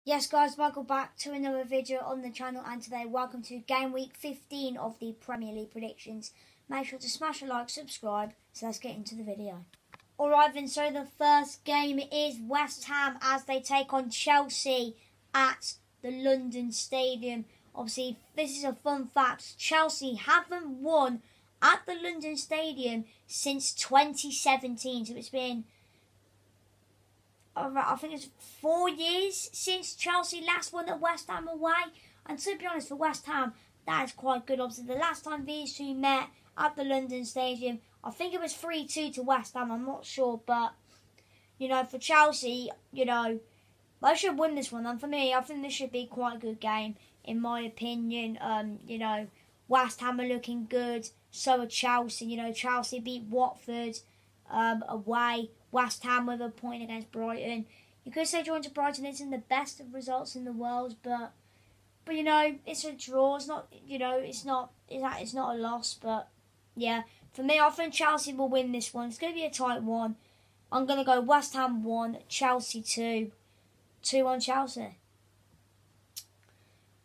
Yes guys, welcome back to another video on the channel, and today welcome to game week 15 of the Premier League predictions. Make sure to smash a like, subscribe, so let's get into the video. Alright then, so the first game is West Ham as they take on Chelsea at the London Stadium. Obviously, this is a fun fact, Chelsea haven't won at the London Stadium since 2017, so it's been I think it's 4 years since Chelsea last won at West Ham away. And to be honest, for West Ham, that is quite good. Obviously, the last time these two met at the London Stadium, I think it was 3-2 to West Ham. I'm not sure. But, you know, for Chelsea, you know, they should win this one. And for me, I think this should be quite a good game, in my opinion. You know, West Ham are looking good. So are Chelsea. You know, Chelsea beat Watford away. West Ham with a point against Brighton. You could say drawing to Brighton isn't the best of results in the world, but you know, it's a draw. It's not, you know, it's not a loss. But yeah, for me, I think Chelsea will win this one. It's going to be a tight one. I'm going to go West Ham 1, Chelsea 2, 2-1 Chelsea.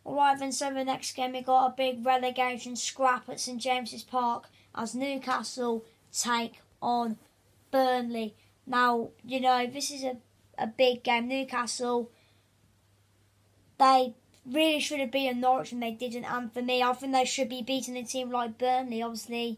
Alright then, so the next game we got a big relegation scrap at St James's Park as Newcastle take on Burnley. Now, you know, this is a big game. Newcastle, they really should have beaten Norwich and they didn't. And for me, I think they should be beating a team like Burnley. Obviously,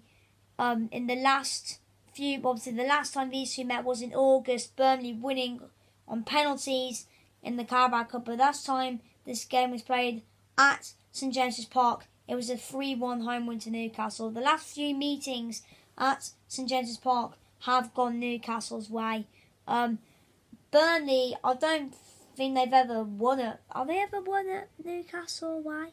in the last the last time these two met was in August. Burnley winning on penalties in the Carabao Cup. But last time this game was played at St James's Park, it was a 3-1 home win to Newcastle. The last few meetings at St James's Park have gone Newcastle's way. Burnley, I don't think they've ever won it. Have they ever won at Newcastle away?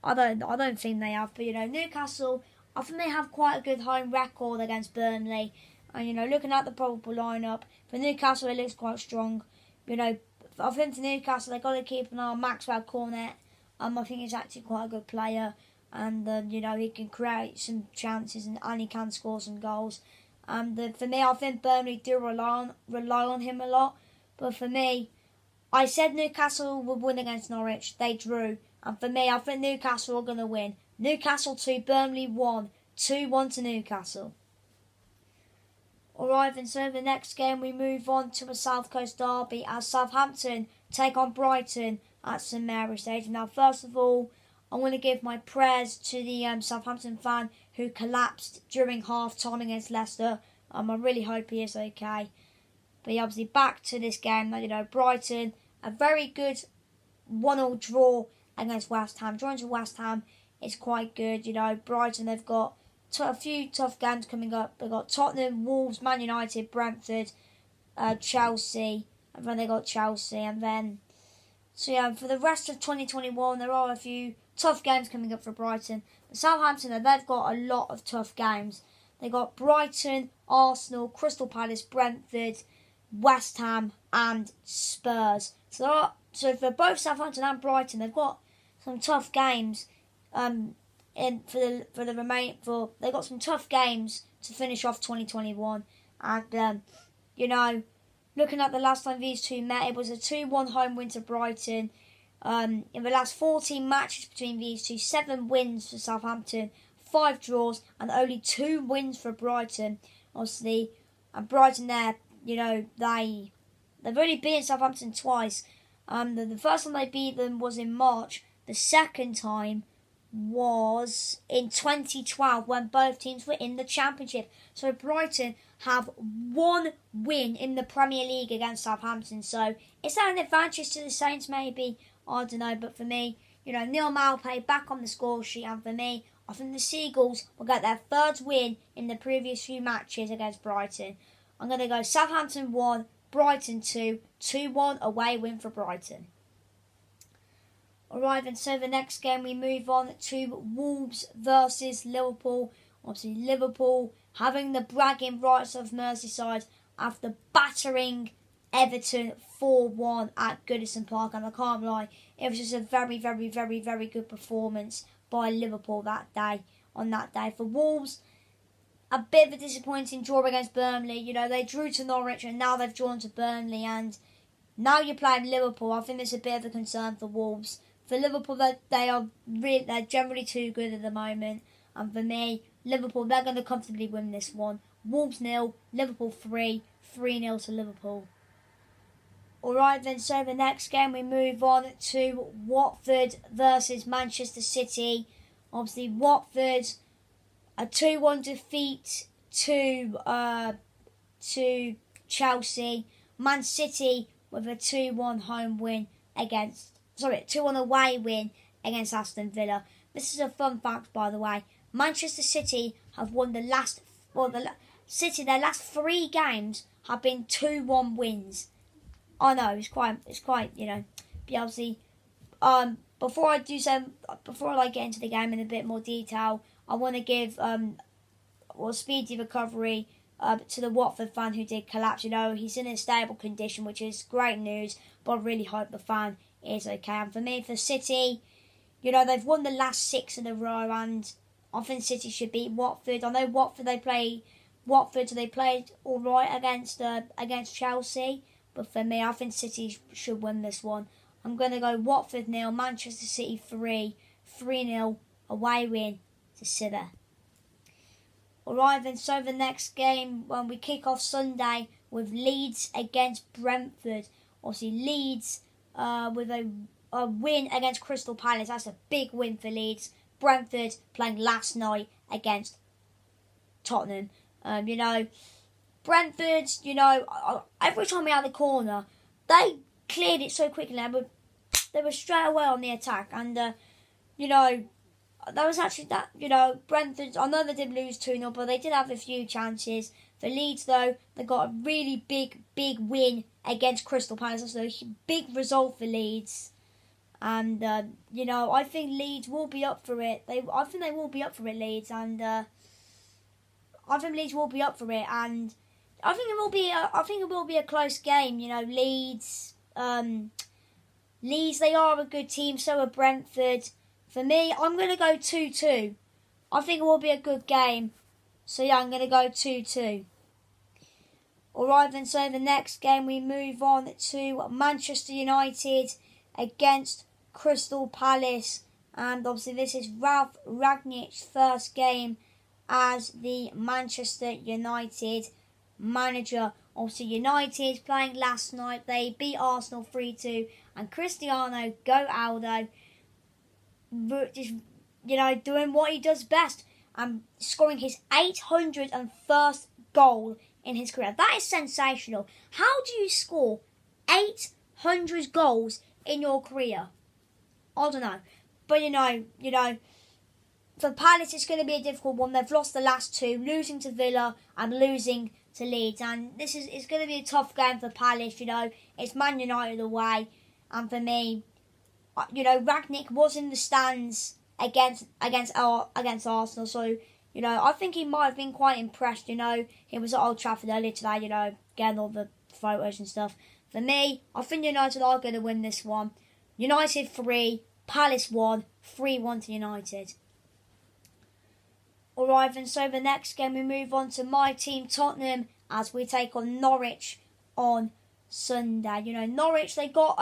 I don't think they have. But you know, Newcastle, I think they have quite a good home record against Burnley. And you know, looking at the probable lineup for Newcastle, it looks quite strong. You know, I think for Newcastle, they've got to keep an eye on Maxwell Cornet. I think he's actually quite a good player, and you know, he can create some chances and he can score some goals. For me, I think Burnley do rely on him a lot. But for me, I said Newcastle would win against Norwich. They drew. And for me, I think Newcastle are going to win. Newcastle 2, Burnley 1. 2-1 to Newcastle. Alright, then so the next game we move on to a South Coast derby as Southampton take on Brighton at St Mary's Stadium. Now, first of all, I'm going to give my prayers to the Southampton fan who collapsed during half-time against Leicester. I really hope he is okay. But yeah, obviously back to this game. You know, Brighton, a very good 1-1 draw against West Ham. Drawing to West Ham is quite good. You know, Brighton, they've got a few tough games coming up. They've got Tottenham, Wolves, Man United, Brentford, Chelsea. And then they got Chelsea. And then, so yeah, for the rest of 2021, there are a few tough games coming up for Brighton. But Southampton, they've got a lot of tough games. They got Brighton, Arsenal, Crystal Palace, Brentford, West Ham, and Spurs. So for both Southampton and Brighton, they've got some tough games. They've got some tough games to finish off 2021. And you know, looking at the last time these two met, it was a 2-1 home win to Brighton. In the last 14 matches between these two, 7 wins for Southampton, 5 draws, and only 2 wins for Brighton. Obviously, and Brighton there, you know, they've only beaten Southampton twice. The first time they beat them was in March. The second time was in 2012 when both teams were in the Championship. So Brighton have 1 win in the Premier League against Southampton. So is that an advantage to the Saints? Maybe. I don't know, but for me, you know, Neil Maupay back on the score sheet, and for me, I think the Seagulls will get their 3rd win in the previous few matches against Brighton. I'm going to go Southampton 1, Brighton 2, 2-1 away win for Brighton. Alright, then so the next game we move on to Wolves versus Liverpool. Obviously, Liverpool having the bragging rights of Merseyside after battering Everton 4-1 at Goodison Park, and I can't lie, it was just a very, very, very, very good performance by Liverpool on that day. For Wolves, a bit of a disappointing draw against Burnley. You know, they drew to Norwich and now they've drawn to Burnley, and Now you're playing Liverpool. I think there's a bit of a concern for Wolves. For Liverpool, they're generally too good at the moment. And for me, Liverpool, they're going to comfortably win this one. Wolves 0, Liverpool 3, 3-0 to Liverpool. Alright then, so the next game we move on to Watford versus Manchester City. Obviously, Watford, a 2-1 defeat to Chelsea. Man City with a 2-1 home win 2-1 away win against Aston Villa. This is a fun fact, by the way. Manchester City have won their last 3 games have been 2-1 wins. I know it's quite but obviously, before I get into the game in a bit more detail, I want to give speedy recovery to the Watford fan who did collapse. He's in a stable condition, which is great news, but I really hope the fan is okay. And for me, for City, they've won the last 6 in a row, and I think City should beat Watford. I know Watford, they played all right against Chelsea, but for me, I think City should win this one. I'm going to go Watford 0, Manchester City 3, 3-0 away win to City. Alright then, so the next game, when we kick off Sunday with Leeds against Brentford. Obviously, Leeds with a win against Crystal Palace. That's a big win for Leeds. Brentford playing last night against Tottenham. Brentford, every time we had the corner, they cleared it so quickly. They were straight away on the attack. And, that was actually Brentford, I know they did lose 2-0, but they did have a few chances. For Leeds, though, they got a really big win against Crystal Palace. That's a big result for Leeds. And, I think Leeds will be up for it. I think they will be up for it, Leeds. And, I think Leeds will be up for it. And I think it will be a close game. Leeds, they are a good team. So are Brentford. For me, I'm going to go 2-2. I think it will be a good game. So yeah, I'm going to go 2-2. Alright then, so the next game we move on to Manchester United against Crystal Palace. And obviously this is Ralph Rangnick's first game as the Manchester United manager. Obviously United playing last night. They beat Arsenal 3-2. And Cristiano Ronaldo just, doing what he does best and scoring his 801st goal in his career. That is sensational. How do you score 800 goals in your career? I don't know. But, for Palace, it's going to be a difficult one. They've lost the last 2, losing to Villa and losing to Leeds. And it's going to be a tough game for Palace, It's Man United away. And for me, Rangnick was in the stands against Arsenal. So, I think he might have been quite impressed, He was at Old Trafford earlier today, getting all the photos and stuff. For me, I think United are going to win this one. United 3, Palace 1, 3-1 to United. Alright then, so the next game we move on to my team Tottenham as we take on Norwich on Sunday. Norwich, they got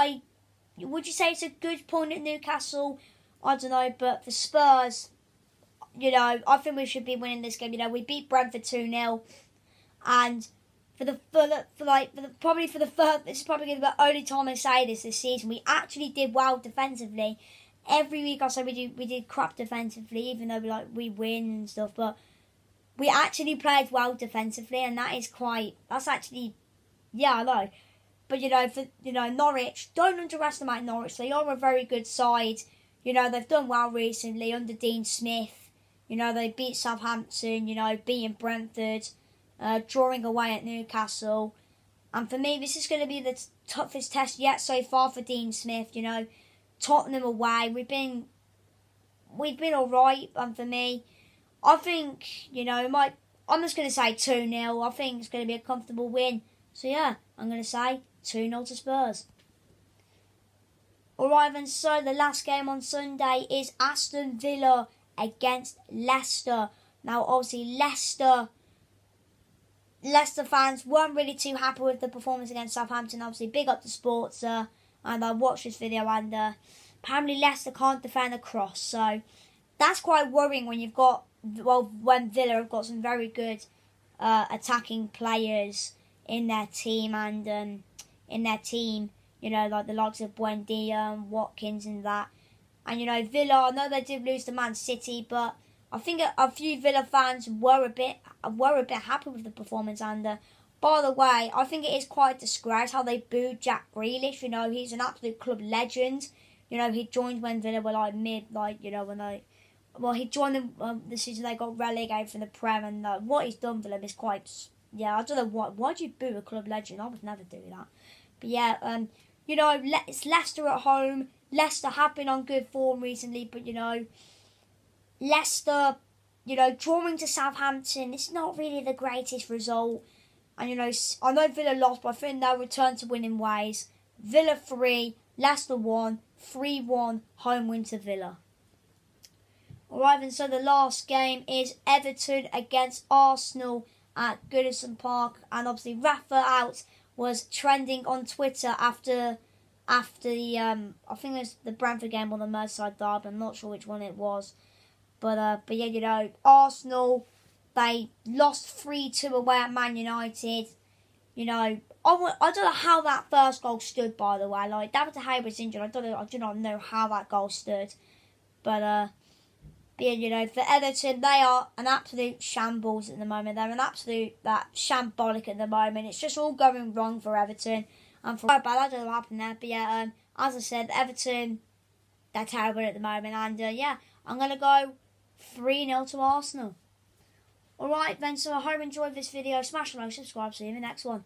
would you say it's a good point at Newcastle? I don't know, but for Spurs, I think we should be winning this game. We beat Brentford 2-0, and this is probably going to be the only time I say this season. We actually did well defensively. Every week I say we did crap defensively, even though we win and stuff. But we actually played well defensively, and that's actually, I know. But Norwich, don't underestimate Norwich. They are a very good side. They've done well recently under Dean Smith. They beat Southampton. Beating Brentford, drawing away at Newcastle. And for me, this is going to be the toughest test yet so far for Dean Smith. Tottenham away, we've been all right. And for me, I think I'm just going to say 2-0. I think it's going to be a comfortable win. So yeah, I'm going to say 2-0 to Spurs. Alright then, so the last game on Sunday is Aston Villa against Leicester. Now obviously Leicester Leicester fans weren't really too happy with the performance against Southampton. Obviously, big up the sports, and I watched this video, and apparently Leicester can't defend a cross. So that's quite worrying when you've got, well, when Villa have got some very good attacking players in their team, and you know, like the likes of Buendia and Watkins and that. And, you know, Villa, I know they did lose to Man City, but I think a few Villa fans were a bit happy with the performance. And by the way, I think it is quite a disgrace how they booed Jack Grealish. You know, he's an absolute club legend. You know, he joined when Villa were like he joined them the season they got relegated from the Prem, and what he's done for them is quite, I don't know why'd you boo a club legend? I would never do that. But yeah, you know, it's Leicester at home. Leicester have been on good form recently, but, you know, Leicester, you know, drawing to Southampton, it's not really the greatest result. And, you know, I know Villa lost, but I think they'll return to winning ways. Villa 3, Leicester 1, 3-1, home win to Villa. Alright then, so the last game is Everton against Arsenal at Goodison Park. And obviously Rafa out was trending on Twitter after the I think it was the Brentford game or the Merseyside derby. I'm not sure which one it was, but yeah, you know, Arsenal, they lost 3-2 away at Man United. You know, I don't know how that first goal stood, by the way. Like, David De Gea was injured. I do not know how that goal stood, but yeah, you know, for Everton, they are an absolute shambles at the moment. They're an absolute shambolic at the moment. It's just all going wrong for Everton. And for bad, I don't know what happened there. But yeah, as I said, Everton, they're terrible at the moment. And yeah, I'm going to go 3-0 to Arsenal. Alright then, so I hope you enjoyed this video. Smash the like, subscribe, see you in the next one.